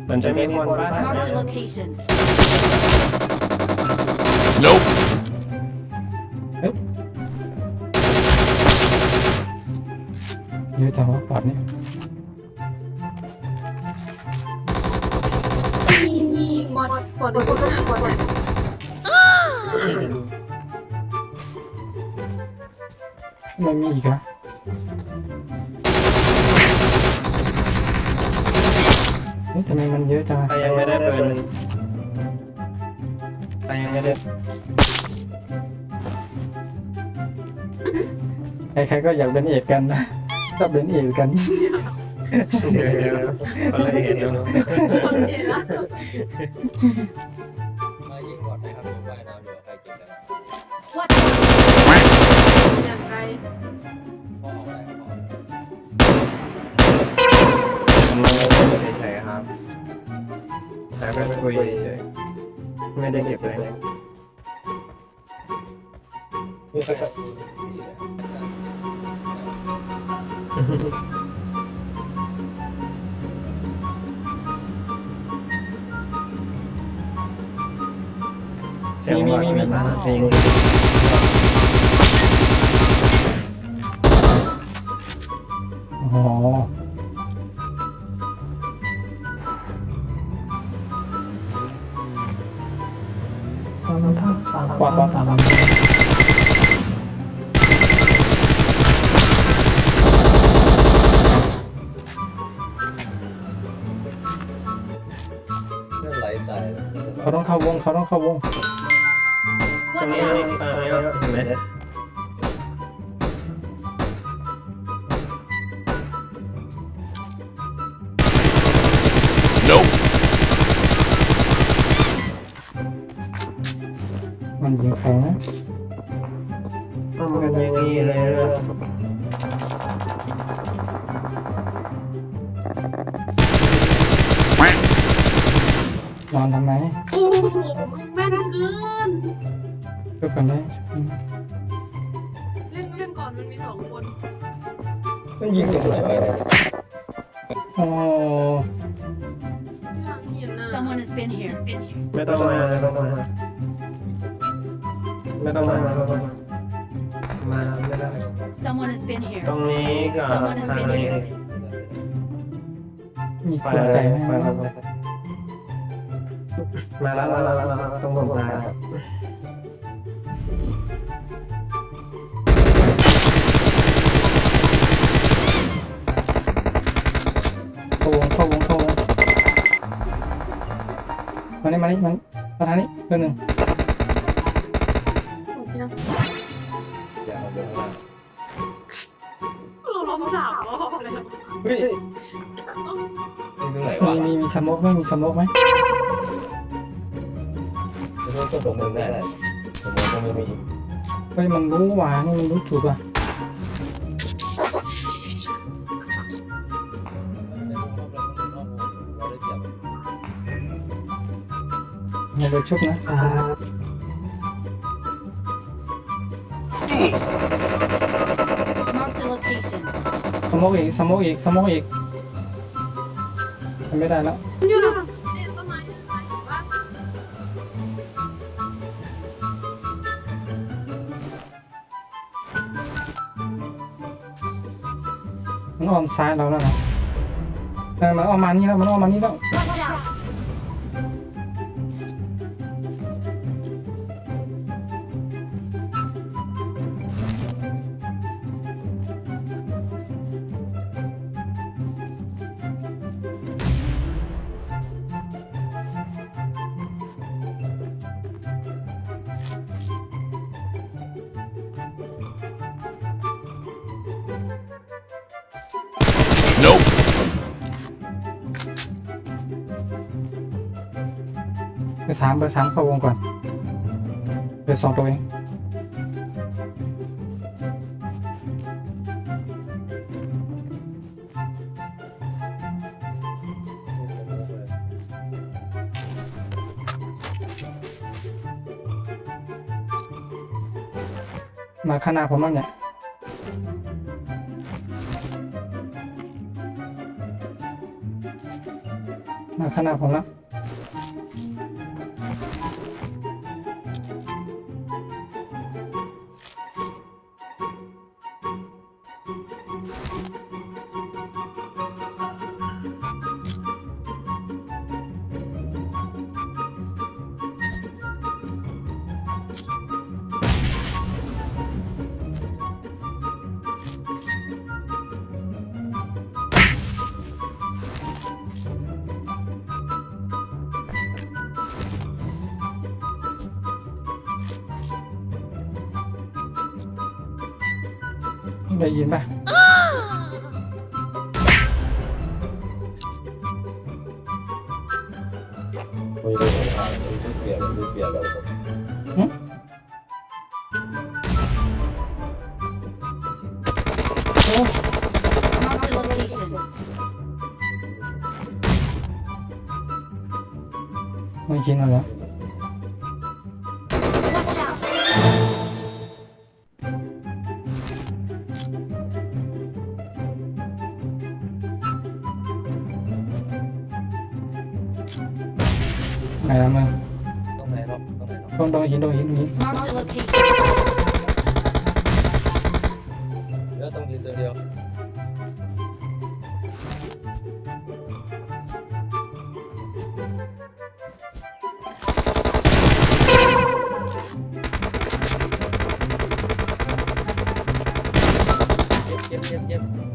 มันจะมีคนบ้าน Marked a location. Nope. เยอะจังวะปอดนี่มีบอลกดดูก็หากดเลย ไม่มีอีกนะนี่ทำไมมันเยอะจัง ใครยังไม่ได้เปิดใครยังไม่ได้ ใครๆก็อยากเป็นเอกกันนะชอบเป็นเอกกัน เดี๋ยวเขาเลยเห็นแล้ว คนเดียวละ มายิงก่อนนะครับยิงว่ายน้ำอยู่ใครเก่งกัน Watch out! อย่างไร พ่อออกไปพ่อ มันไม่ได้เฉยๆครับใช้ไปคุยเฉยไม่ได้เก็บเลยนี่ก็มีอ๋อปอดเรื่องไหลตาย เขาต้องเข้าวง ตรง Watch นี้ out! เห็นไหม Nope. มันยิงใครนะ ทำกันอย่างนี้เลยนอนทำไม โอ้โหแม่นเกิน ช่วยกันได้ เล่นก่อนมันมี2 คน มันยิงตรงไหนไปเนี่ย อ๋อ ทางเห็นน่ะ Someone has been here. ไม่ต้องมาไม่ต้องมาไม่ได้ Someone has been ตร here. งนี้กับทางนี้ มี ไป คน เล ใจ ย ไหม มาแล้วต้องบอกมา เข้าวงมานี่มาทางนี้เรื่องหนึ่ง อย่าเอาเดินมา เราล้ม3 รอบเลย เฮ้ย ยิงตรงไหนวะ มีสโมกไหมมีสโมกไหม ต้องตกมึงแน่ผมมองก็ไม่มี เฮ้ยมันรู้ว่านี่มันรู้จุดว่ะอย่าไปชุบนะ Marked a location. สโมกอีกทำไม่ได้แล้ว อยู่นะเนี่ยต้นไม้เนี่ยว่า มันอ้อมซ้ายเราแล้วนะมันอ้อมมานี่แล้ว Watch out! Nope. เบอร์สามเข้าวงก่อนเบอร์ 2ตัวเองมาข้างหน้าผมบ้างเนี่ย มาข้างหน้าผมแล้วได้ยินป่ะคุยเลยคุยเปลี่ยนเลย Mark the location. ไม่กินแล้วเหรอ Watch out. ไหนละมึง ต้องไหนรอบต้องไหนรอบ โดนหิน Mark the location. แล้วต้องยืนตัวเดียวเจ็บ